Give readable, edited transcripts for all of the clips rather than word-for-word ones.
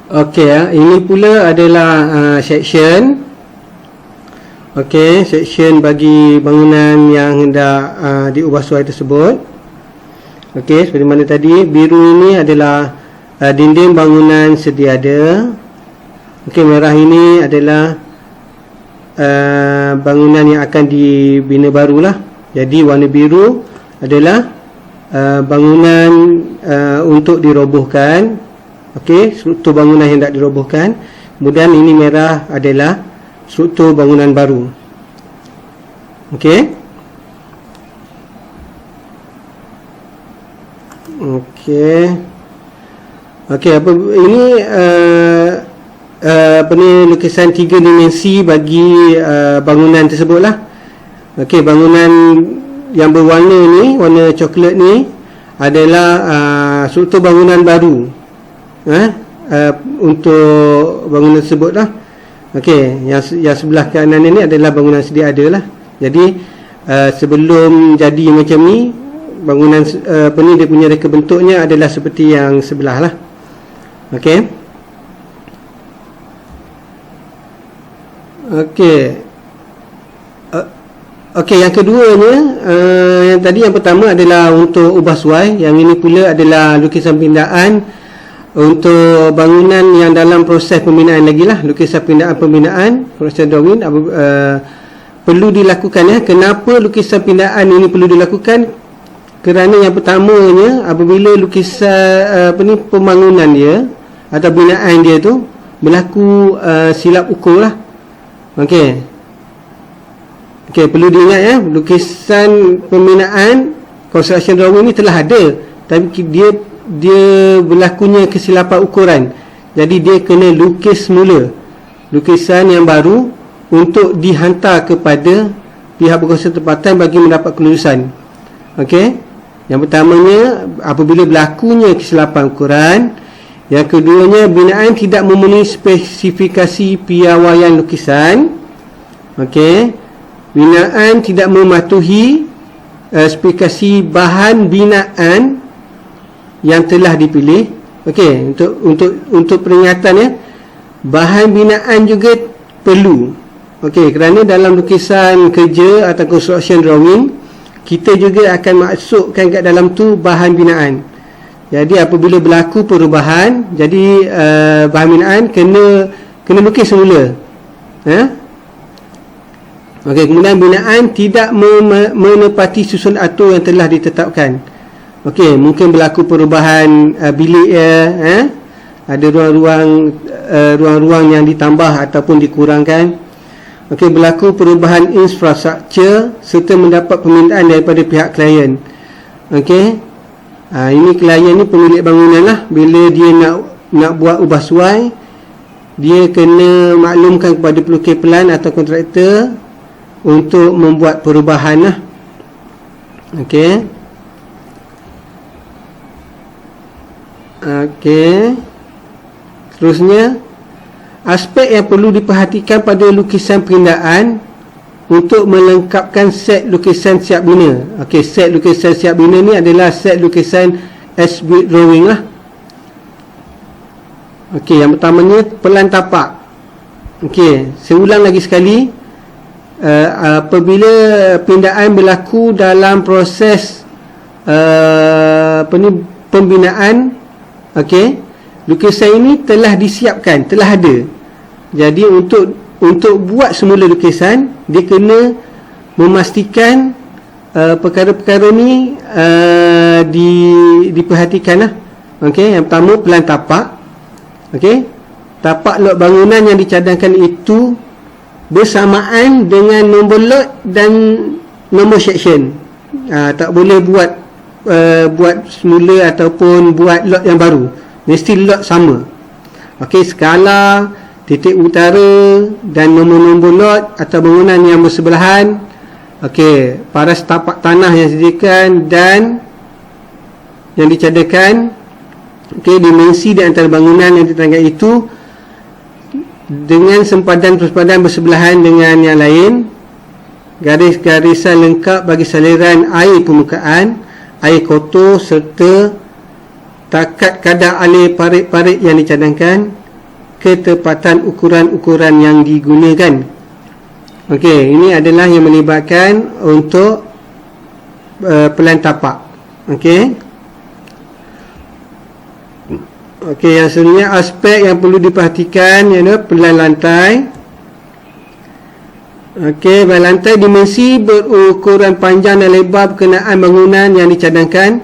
Okey, ini pula adalah section. Okey, section bagi bangunan yang hendak diubah suai tersebut. Okey, seperti mana tadi, biru ini adalah dinding bangunan sedia ada. Okey, merah ini adalah bangunan yang akan dibina barulah. Jadi warna biru adalah bangunan untuk dirobohkan. Okey, struktur bangunan yang hendak dirobohkan. Kemudian ini merah adalah struktur bangunan baru. Okey. Okey. Okey, apa ini apa ni, lukisan 3 dimensi bagi bangunan tersebutlah. Okey, bangunan yang berwarna ni, warna coklat ni adalah struktur bangunan baru. Untuk bangunan tersebut lah. Okey, yang sebelah kanan ini adalah bangunan sedia ada lah. Jadi sebelum jadi macam ni, bangunan apa ni, dia punya reka bentuknya adalah seperti yang sebelah lah. Okey. Okey. Okey, yang keduanya, yang tadi yang pertama adalah untuk ubah suai. Yang ini pula adalah lukisan pindaan untuk bangunan yang dalam proses pembinaan lagi lah. Lukisan pembinaan, proses drawing perlu dilakukan ya. Kenapa lukisan pindaan ini perlu dilakukan? Kerana yang pertamanya, apabila lukisan pembangunan dia atau binaan dia tu berlaku silap ukur lah. Okey, perlu diingat ya, lukisan pembinaan, construction drawing ni telah ada, tapi dia berlakunya kesilapan ukuran. Jadi dia kena lukis semula lukisan yang baru untuk dihantar kepada pihak berkuasa tempatan bagi mendapat kelulusan. Okey, yang pertamanya apabila berlakunya kesilapan ukuran. Yang keduanya, binaan tidak memenuhi spesifikasi piawaian lukisan. Okey, binaan tidak mematuhi spesifikasi bahan binaan yang telah dipilih. Okey, untuk peringatan ya, bahan binaan juga perlu. Okey, kerana dalam lukisan kerja atau construction drawing, kita juga akan masukkan kat dalam tu bahan binaan. Jadi apabila berlaku perubahan, jadi bahan binaan kena lukis semula. Okey, kemudian binaan tidak menepati susun atur yang telah ditetapkan. Okey, mungkin berlaku perubahan bilik ya, ada ruang-ruang yang ditambah ataupun dikurangkan. Okey, berlaku perubahan infrastruktur serta mendapat permintaan daripada pihak klien. Okey, ini klien ni pemilik bangunan lah. Bila dia nak buat ubah suai, dia kena maklumkan kepada pelukis pelan atau kontraktor untuk membuat perubahan lah. Okey. Okey. Seterusnya, aspek yang perlu diperhatikan pada lukisan pindaan untuk melengkapkan set lukisan siap bina. Okey, set lukisan siap bina ni adalah set lukisan as-built drawing lah. Okey, yang pertamanya pelan tapak. Okey, saya ulang lagi sekali. Apabila pindaan berlaku dalam proses pembinaan, okey, lukisan ini telah disiapkan, telah ada. Jadi untuk buat semula lukisan, dia kena memastikan perkara-perkara ni diperhatikan lah. Okey, yang pertama pelan tapak. Okey, tapak lot bangunan yang dicadangkan itu bersamaan dengan nombor lot dan nombor section. Tak boleh buat semula ataupun buat lot yang baru. Mesti lot sama. Okey, skala, titik utara dan nombor-nombor lot atau bangunan yang bersebelahan. Okey, paras tapak tanah yang disediakan dan yang dicadangkan. Okey, dimensi di antara bangunan yang ditangkap itu dengan sempadan-sempadan bersebelahan dengan yang lain. Garis-garisan lengkap bagi saliran air permukaan, air kotor serta takat kadar alir parit-parit yang dicadangkan. ketepatan ukuran-ukuran yang digunakan. Okey, ini adalah yang melibatkan untuk pelan tapak. Okey. Okey, yang selanjutnya aspek yang perlu diperhatikan ialah pelan lantai. Okey, pelan lantai dimensi berukuran panjang dan lebar berkenaan bangunan yang dicadangkan,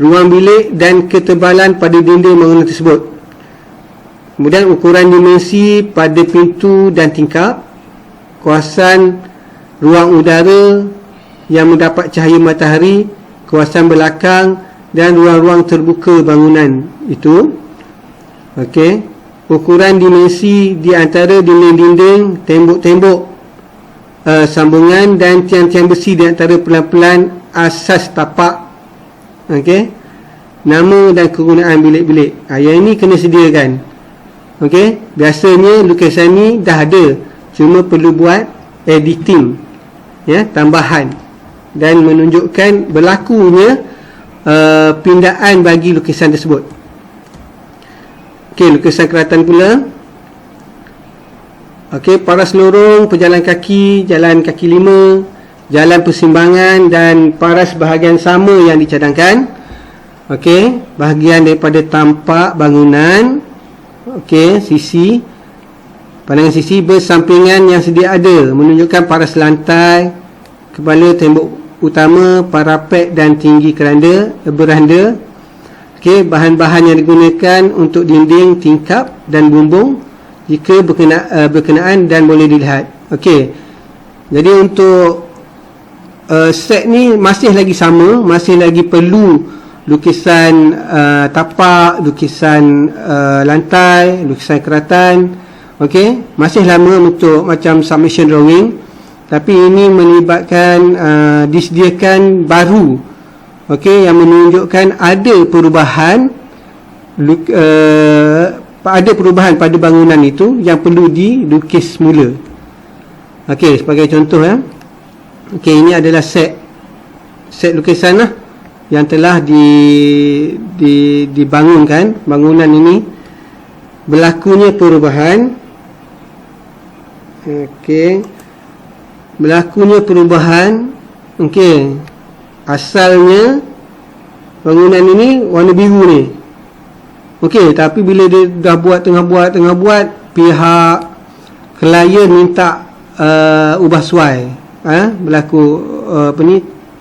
ruang bilik dan ketebalan pada dinding bangunan tersebut. Kemudian ukuran dimensi pada pintu dan tingkap, kawasan ruang udara yang mendapat cahaya matahari, kawasan belakang dan ruang-ruang terbuka bangunan itu. Okey, ukuran dimensi di antara dinding-dinding, tembok-tembok sambungan dan tiang-tiang besi di antara pelan-pelan asas tapak. Okey, nama dan kegunaan bilik-bilik. Yang ini kena sediakan. Okey, biasanya lukisan ni dah ada, cuma perlu buat editing, ya, tambahan dan menunjukkan berlakunya pindaan bagi lukisan tersebut. Okey, lukisan keratan pula. Okey, paras lorong, pejalan kaki, jalan kaki lima, jalan persimbangan dan paras bahagian sama yang dicadangkan. Okey, bahagian daripada tampak bangunan. Okey, sisi, pandangan sisi bersampingan yang sedia ada, menunjukkan paras lantai, kepala tembok utama, parapet dan tinggi beranda. Okey, bahan-bahan yang digunakan untuk dinding, tingkap dan bumbung jika berkenaan dan boleh dilihat. Okey, jadi untuk set ni masih lagi sama, masih lagi perlu lukisan tapak, lukisan lantai, lukisan keratan. Okey, masih lama untuk macam submission drawing, tapi ini melibatkan disediakan baru. Okey, yang menunjukkan ada perubahan pada bangunan itu yang perlu dilukis semula. Okey, sebagai contoh ya. Okey, ini adalah set lukisan lah yang telah dibangunkan. Bangunan ini berlakunya perubahan. Okey, berlakunya perubahan. Okey, asalnya bangunan ini warna biru ni. Okey, tapi bila dia dah tengah buat, pihak klien minta ubah suai, berlaku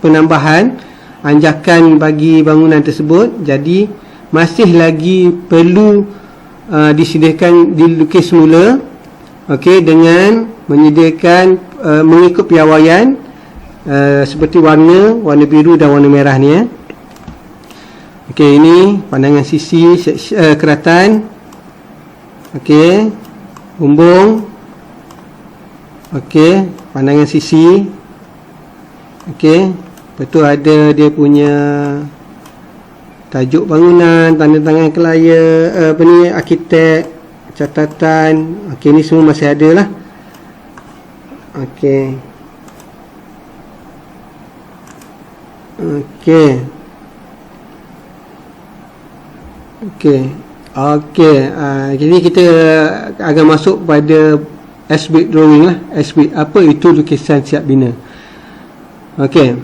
penambahan anjakan bagi bangunan tersebut. Jadi masih lagi perlu disediakan dilukis semula. Okey, dengan menyediakan mengikut piawaian seperti warna biru dan warna merah ni ya. Okey, ini pandangan sisi keratan. Okey, bumbung. Okey, pandangan sisi. Okey, betul ada dia punya tajuk bangunan, tanda tangan klien, arkitek, catatan. Okey, ni semua masih ada lah. Okey. Okey. Jadi kita akan masuk pada aspect drawing lah. Aspect apa itu lukisan siap bina. Okey,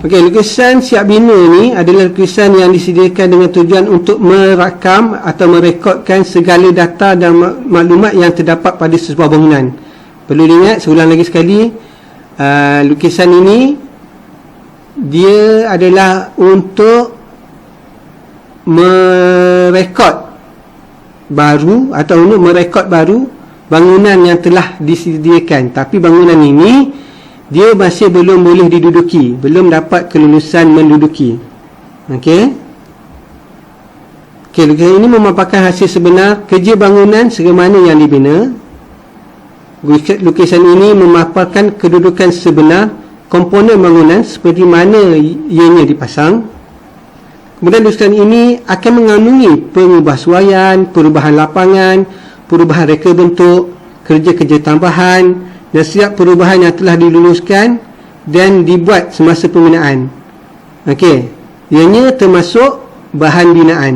lukisan siap bina ni adalah lukisan yang disediakan dengan tujuan untuk merakam atau merekodkan segala data dan maklumat yang terdapat pada sebuah bangunan. Perlu diingat, seulang lagi sekali, lukisan ini dia adalah untuk merekod baru atau untuk merekod baru bangunan yang telah disediakan, tapi bangunan ini dia masih belum boleh diduduki, belum dapat kelulusan menduduki. Okey, lukisan ini memaparkan hasil sebenar kerja bangunan sebagaimana yang dibina. Lukisan ini memaparkan kedudukan sebenar komponen bangunan seperti mana ianya dipasang. Kemudian lukisan ini akan mengandungi pengubahsuaian, perubahan lapangan, perubahan reka bentuk, kerja-kerja tambahan dan setiap perubahan yang telah diluluskan dan dibuat semasa pembinaan. Okey, ianya termasuk bahan binaan.